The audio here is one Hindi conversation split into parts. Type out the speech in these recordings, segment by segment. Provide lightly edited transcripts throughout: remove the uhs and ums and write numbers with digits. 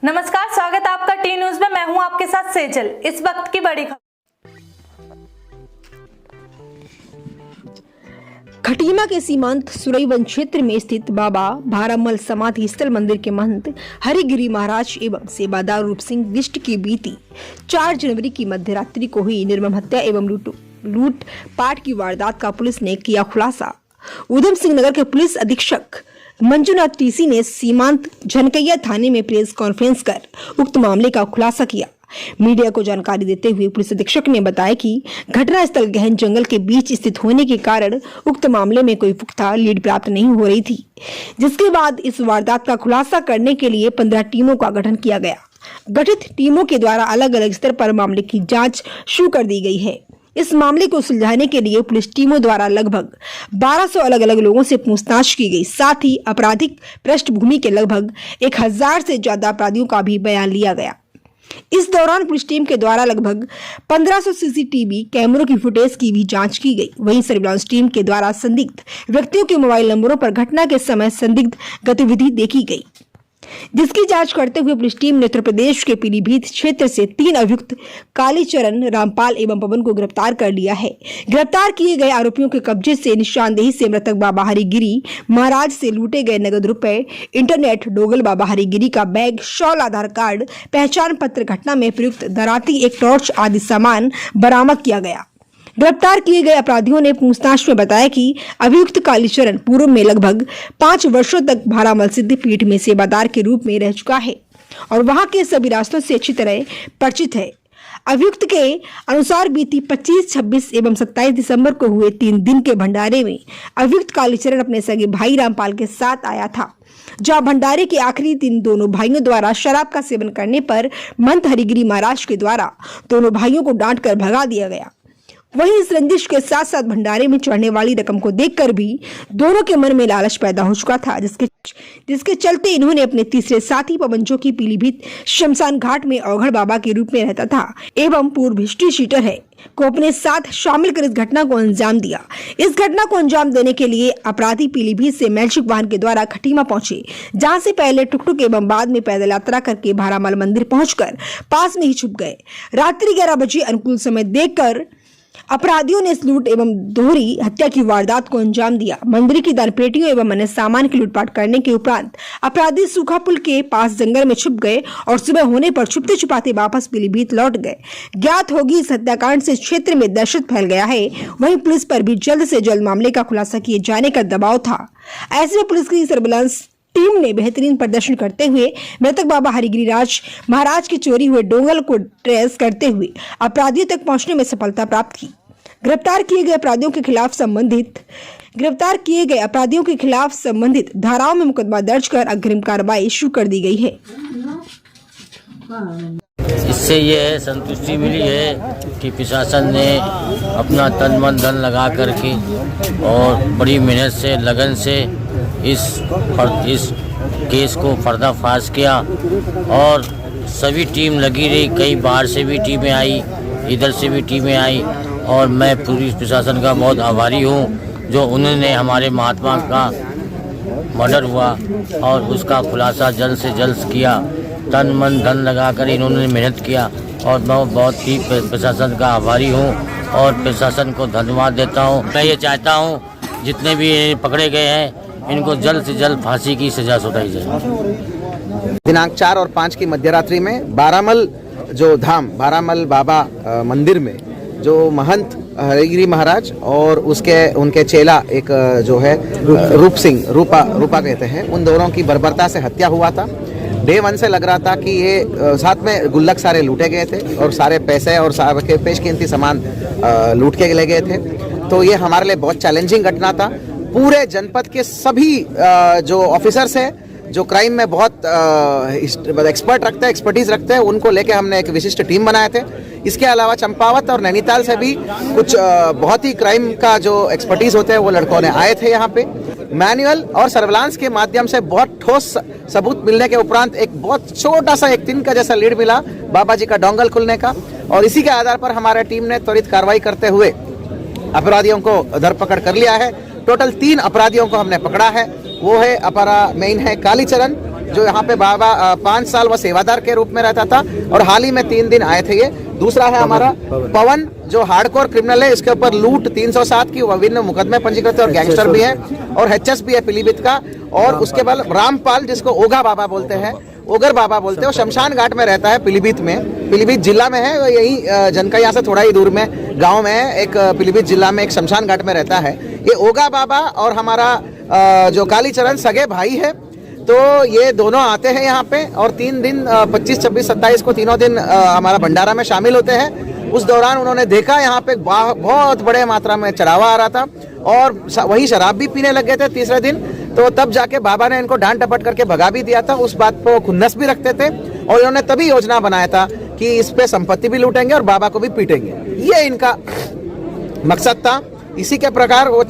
नमस्कार, स्वागत है आपका टी न्यूज में। मैं हूं आपके साथ सेजल। इस वक्त की बड़ी खबर। खटीमा के सीमांत सुरईवन क्षेत्र में स्थित बाबा भारामल समाधि स्थल मंदिर के महंत हरिगिरी महाराज एवं सेवादार रूप सिंह बिष्ट की बीती 4 जनवरी की मध्यरात्रि को हुई निर्मम हत्या एवं लूटपाट की वारदात का पुलिस ने किया खुलासा। उधम सिंह नगर के पुलिस अधीक्षक मंजुनाथ टीसी ने सीमांत झनकैया थाने में प्रेस कॉन्फ्रेंस कर उक्त मामले का खुलासा किया। मीडिया को जानकारी देते हुए पुलिस अधीक्षक ने बताया कि घटनास्थल गहन जंगल के बीच स्थित होने के कारण उक्त मामले में कोई पुख्ता लीड प्राप्त नहीं हो रही थी, जिसके बाद इस वारदात का खुलासा करने के लिए 15 टीमों का गठन किया गया। गठित टीमों के द्वारा अलग अलग स्तर पर मामले की जाँच शुरू कर दी गई है। इस मामले को सुलझाने के लिए पुलिस टीमों द्वारा लगभग 1200 अलग अलग लोगों से पूछताछ की गई। साथ ही आपराधिक पृष्ठभूमि के लगभग 1000 से ज्यादा अपराधियों का भी बयान लिया गया। इस दौरान पुलिस टीम के द्वारा लगभग 1500 सीसीटीवी कैमरों की फुटेज की भी जांच की गई। वहीं सर्विलांस टीम के द्वारा संदिग्ध व्यक्तियों के मोबाइल नंबरों पर घटना के समय संदिग्ध गतिविधि देखी गई, जिसकी जांच करते हुए पुलिस टीम ने उत्तर प्रदेश के पीलीभीत क्षेत्र से 3 अभियुक्त कालीचरण, रामपाल एवं पवन को गिरफ्तार कर लिया है। गिरफ्तार किए गए आरोपियों के कब्जे से निशानदेही से मृतक बाबा हरिगिरी महाराज से लूटे गए नगद रुपए, इंटरनेट, डोगल बाबा हरिगिरी का बैग, शॉल, आधार कार्ड, पहचान पत्र, घटना में प्रयुक्त दराती, एक टॉर्च आदि सामान बरामद किया गया। गिरफ्तार किए गए अपराधियों ने पूछताछ में बताया कि अभियुक्त कालीचरण पूर्व में लगभग 5 वर्षों तक भारामल सिद्ध पीठ में सेवादार के रूप में रह चुका है और वहां के सभी रास्तों से अच्छी तरह परिचित है। अभियुक्त के अनुसार बीती 25, 26 एवं 27 दिसंबर को हुए 3 दिन के भंडारे में अभियुक्त कालीचरण अपने सगे भाई रामपाल के साथ आया था, जहां भंडारे के आखिरी दिन दोनों भाइयों द्वारा शराब का सेवन करने पर महंत हरिगिरी महाराज के द्वारा दोनों भाइयों को डांट कर भगा दिया गया। वहीं इस रंजिश के साथ साथ भंडारे में चढ़ने वाली रकम को देखकर भी दोनों के मन में लालच पैदा हो चुका था, जिसके चलते इन्होंने अपने तीसरे साथी पवन, जो की पीलीभीत शमशान घाट में औघड़ बाबा के रूप में रहता था एवं पूर्व हिस्ट्री शीटर है, को अपने साथ शामिल कर इस घटना को अंजाम दिया। इस घटना को अंजाम देने के लिए अपराधी पीलीभीत से मैजिक वाहन के द्वारा खटीमा पहुंचे, जहां से पहले टुकटुक एवं बाद में पैदल यात्रा करके भारामल मंदिर पहुंचकर पास में ही छुप गए। रात्रि 11 बजे अनुकूल समय देखकर अपराधियों ने इस लूट एवं दोहरी हत्या की वारदात को अंजाम दिया। मंदिर की दानपेटियों एवं अन्य सामान की लूटपाट करने के उपरांत अपराधी सूखा पुल के पास जंगल में छुप गए और सुबह होने पर छुपते छुपाते वापस पीलीभीत लौट गए। ज्ञात होगी इस हत्याकांड से क्षेत्र में दहशत फैल गया है। वहीं पुलिस पर भी जल्द से जल्द मामले का खुलासा किए जाने का दबाव था। ऐसे में पुलिस की सर्विलांस टीम ने बेहतरीन प्रदर्शन करते हुए मृतक बाबा हरिगिरी महाराज की चोरी हुए डोंगल को ट्रेस करते हुए अपराधियों तक पहुंचने में सफलता प्राप्त की। गिरफ्तार किए गए अपराधियों के खिलाफ संबंधित धाराओं में मुकदमा दर्ज कर अग्रिम कार्रवाई शुरू कर दी गई है। इससे ये है संतुष्टि मिली है कि प्रशासन ने अपना तन मन धन लगा करके और बड़ी मेहनत से, लगन से इस केस को पर्दाफाश किया और सभी टीम लगी रही। कई बाहर से भी टीमें आई, इधर से भी टीमें आई और मैं पुलिस प्रशासन का बहुत आभारी हूँ, जो उन्होंने हमारे महात्मा का मर्डर हुआ और उसका खुलासा जल्द से जल्द किया। तन मन धन लगाकर इन्होंने मेहनत किया और मैं बहुत ही प्रशासन का आभारी हूँ और प्रशासन को धन्यवाद देता हूँ। मैं ये चाहता हूँ जितने भी पकड़े गए हैं इनको जल्द से जल्द फांसी की सजा सुनाई जाए। दिनांक 4 और 5 की मध्यरात्रि में भारामल जो धाम भारामल बाबा मंदिर में जो महंत हरिगिरी महाराज और उनके चेला एक जो है रूपा कहते हैं, उन दोनों की बर्बरता से हत्या हुआ था। डे 1 से लग रहा था कि ये साथ में गुल्लक सारे लूटे गए थे और सारे पैसे और सारे पेशकीमती सामान लूट के ले गए थे। तो ये हमारे लिए बहुत चैलेंजिंग घटना था। पूरे जनपद के सभी जो ऑफिसर्स हैं, जो क्राइम में बहुत एक्सपर्टीज रखते हैं, उनको लेके हमने एक विशिष्ट टीम बनाए थे। इसके अलावा चंपावत और नैनीताल से भी कुछ बहुत ही क्राइम का जो एक्सपर्टीज होते हैं वो लड़कों ने आए थे यहाँ पे। मैनुअल और सर्विलांस के माध्यम से बहुत ठोस सबूत मिलने के उपरांत एक बहुत छोटा सा एक 3 का जैसा लीड मिला बाबा जी का डोंगल खुलने का, और इसी के आधार पर हमारे टीम ने त्वरित कार्रवाई करते हुए अपराधियों को धरपकड़ कर लिया है। टोटल 3 अपराधियों को हमने पकड़ा है। वो है अपरा मेन है कालीचरण, जो यहाँ पे बाबा 5 साल वह सेवादार के रूप में रहता था और हाल ही में 3 दिन आए थे ये। दूसरा है हमारा पवन, जो हार्डकोर क्रिमिनल है, इसके ऊपर लूट 307 की विभिन्न मुकदमे पंजीकृत है और गैंगस्टर भी है और एचएस भी है पीलीभीत का। और उसके बाद रामपाल, जिसको ओघा बाबा बोलते हैं, ओगर बाबा बोलते हैं, वो शमशान घाट में रहता है पीलीभीत में, पीलीभीत जिला में है, यही जनका यहाँ से थोड़ा ही दूर में गांव में है, एक पीलीभीत जिला में एक शमशान घाट में रहता है ये ओगा बाबा। और हमारा जो कालीचरण सगे भाई है, तो ये दोनों आते हैं यहाँ पे और 3 दिन 25, 26, 27 को तीनों दिन हमारा भंडारा में शामिल होते हैं। उस दौरान उन्होंने देखा यहाँ पे बहुत बड़े मात्रा में चढ़ावा आ रहा था और वही शराब भी पीने लग गए थे तीसरे दिन। तो तब जाके बाबा ने इनको डांट डपट करके भगा भी दिया था। उस बात पर खुन्नस भी रखते थे और इन्होंने तभी योजना बनाया था कि इस पे संपत्ति भी लूटेंगे और बाबा को भी पीटेंगे, ये इनका मकसद था। इसी के प्रकार वो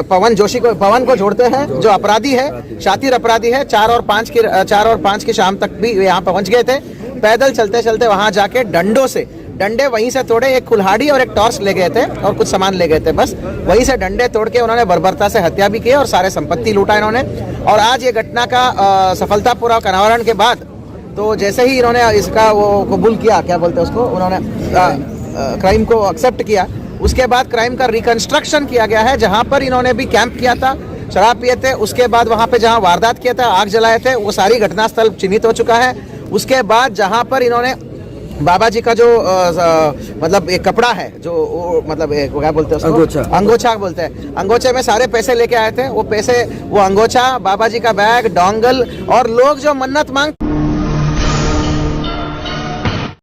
पवन को जोड़ते हैं, जो अपराधी है, शातिर अपराधी है। 4 और 5 की शाम तक भी यहाँ पहुंच गए थे। पैदल चलते चलते वहां जाके डंडे वहीं से तोड़े, एक कुल्हाड़ी और एक टॉर्च ले गए थे और कुछ सामान ले गए थे, बस वहीं से डंडे तोड़ के उन्होंने बर्बरता से हत्या भी की और सारे संपत्ति लूटा इन्होंने। और आज ये घटना का सफलतापूर्वक अनावरण के बाद, तो जैसे ही इन्होंने इसका वो कबूल किया, क्या बोलते हैं उसको, उन्होंने क्राइम को एक्सेप्ट किया, उसके बाद क्राइम का रिकंस्ट्रक्शन किया गया है। जहां पर इन्होंने भी कैंप किया था, शराब पिए थे, उसके बाद वहां पे जहां वारदात किया था, आग जलाए थे, वो सारी घटनास्थल चिन्हित हो चुका है। उसके बाद जहां पर इन्होंने बाबा जी का जो मतलब एक कपड़ा है, जो मतलब क्या बोलते हैं उसको, अंगोछा बोलते हैं, अंगोछे में सारे पैसे लेके आए थे। वो अंगोछा, बाबा जी का बैग, डोंगल और लोग जो मन्नत मांग